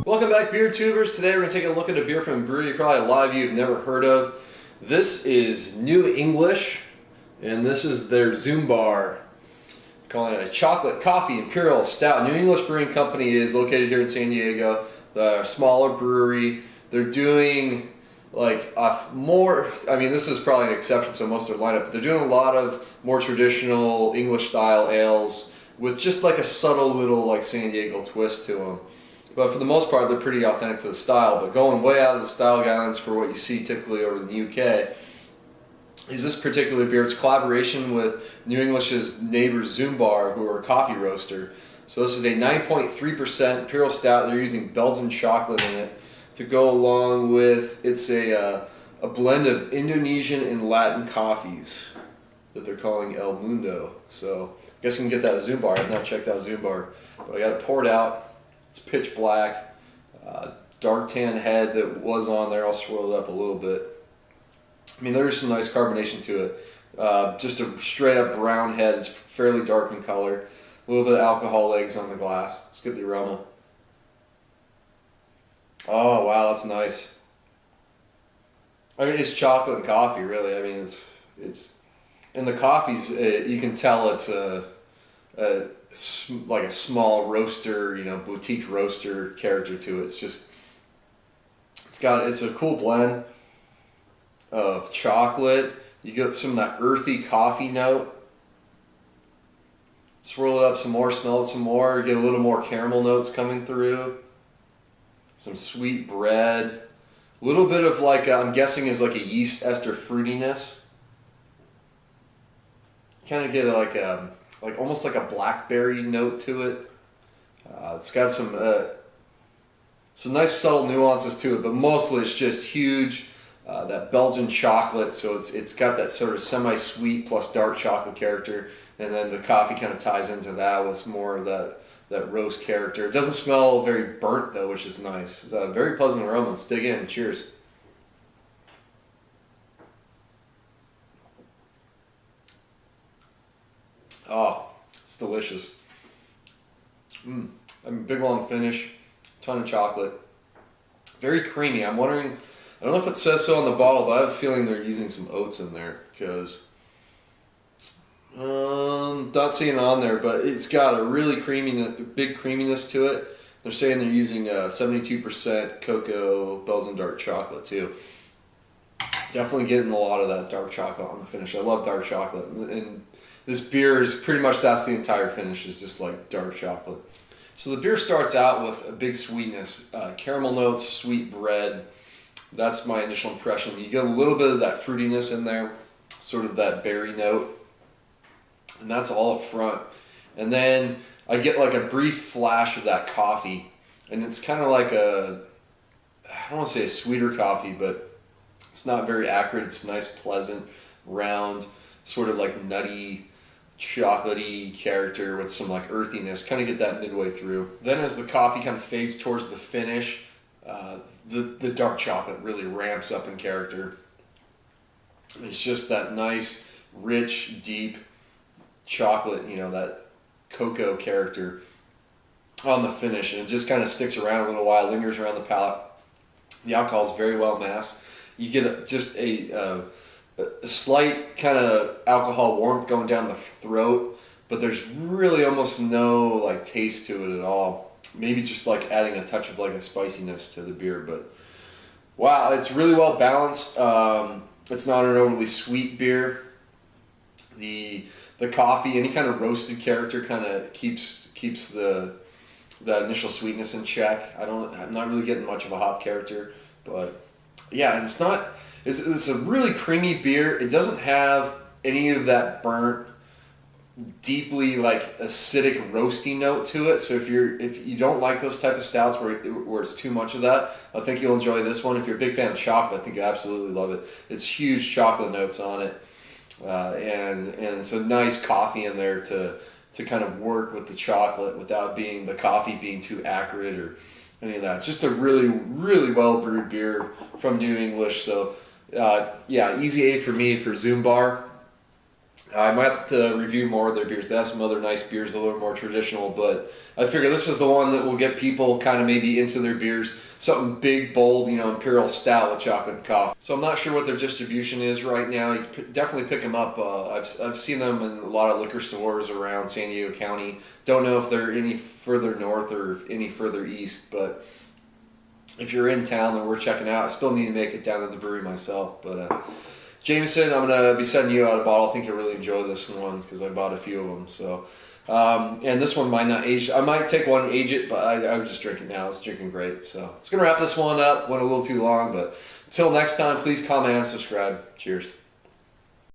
Welcome back, beer tubers. Today we're going to take a look at a beer from a brewery probably a lot of you have never heard of. This is New English, and this is their ZUMBAR, calling it a chocolate coffee Imperial Stout. New English Brewing Company is located here in San Diego. They're a smaller brewery. They're doing like this is probably an exception to most of their lineup, but they're doing a lot of more traditional English style ales with just like a subtle little like San Diego twist to them. But for the most part, they're pretty authentic to the style. But going way out of the style guidelines for what you see typically over in the UK is this particular beer. It's a collaboration with New English's neighbor ZUMBAR, who are a coffee roaster. So this is a 9.3% Imperial Stout. They're using Belgian chocolate in it to go along with, it's a blend of Indonesian and Latin coffees that they're calling El Mundo. So I guess you can get that at ZUMBAR. I've not checked out ZUMBAR, but I got it poured out. It's pitch black, dark tan head that was on there. I'll swirl it up a little bit. I mean, there's some nice carbonation to it. Just a straight up brown head. It's fairly dark in color. A little bit of alcohol legs on the glass. Let's get the aroma. Oh wow, that's nice. I mean, it's chocolate and coffee, really. I mean, it's and the coffee's you can tell it's like a small roaster, boutique roaster character to it. It's a cool blend of chocolate. You get some of that earthy coffee note. Swirl it up some more, smell it some more, get a little more caramel notes coming through. Some sweet bread. A little bit of like, I'm guessing is like a yeast ester fruitiness. Kind of get like almost like a blackberry note to it. It's got some nice subtle nuances to it, but mostly it's just huge. That Belgian chocolate, so it's got that sort of semi-sweet plus dark chocolate character, and then the coffee kind of ties into that with more of that roast character. It doesn't smell very burnt though, which is nice. It's a very pleasant aroma. Let's dig in. Cheers. Oh, it's delicious. I mean, big long finish, ton of chocolate, very creamy. I'm wondering, I don't know if it says so on the bottle, but I have a feeling they're using some oats in there because not seeing it on there, but it's got a really big creaminess to it. They're saying they're using 72% cocoa Belgian dark chocolate too. Definitely getting a lot of that dark chocolate on the finish. I love dark chocolate, and this beer is pretty much, that's the entire finish, is just like dark chocolate. So the beer starts out with a big sweetness, caramel notes, sweet bread. That's my initial impression. You get a little bit of that fruitiness in there, sort of that berry note, and that's all up front. And then I get like a brief flash of that coffee, and it's kind of like I don't want to say a sweeter coffee, but it's not very acrid. It's nice, pleasant, round, sort of like nutty, chocolatey character with some like earthiness. Kind of get that midway through. Then as the coffee kind of fades towards the finish, the dark chocolate really ramps up in character. It's just that nice, rich, deep chocolate, that cocoa character on the finish, and it just kind of sticks around a little while, lingers around the palate. The alcohol is very well masked. You get just a slight kind of alcohol warmth going down the throat, but there's really almost no like taste to it at all. Maybe just like adding a touch of like a spiciness to the beer, but wow, it's really well balanced. It's not an overly sweet beer. The coffee, any kind of roasted character kind of keeps the initial sweetness in check. I'm not really getting much of a hop character, but yeah, and it's a really creamy beer. It doesn't have any of that burnt, deeply like acidic roasty note to it. So if you don't like those type of stouts where it's too much of that, I think you'll enjoy this one. If you're a big fan of chocolate, I think you absolutely love it. It's huge chocolate notes on it, and it's a nice coffee in there to kind of work with the chocolate without the coffee being too acrid or any of that. It's just a really, really well brewed beer from New English. So yeah, easy A for me for ZUMBAR. I might have to review more of their beers. They have some other nice beers, a little more traditional, but I figure this is the one that will get people kind of maybe into their beers. Something big, bold, Imperial Stout with chocolate and coffee. So I'm not sure what their distribution is right now. You can definitely pick them up. I've seen them in a lot of liquor stores around San Diego County. Don't know if they're any further north or any further east, but if you're in town, then we're checking out. I still need to make it down to the brewery myself, but Jameson, I'm going to be sending you out a bottle. I think you'll really enjoy this one because I bought a few of them. So, and this one might not age. I might take one and age it, but I would just drink it now. It's drinking great. So it's going to wrap this one up. Went a little too long, but until next time, please comment and subscribe. Cheers.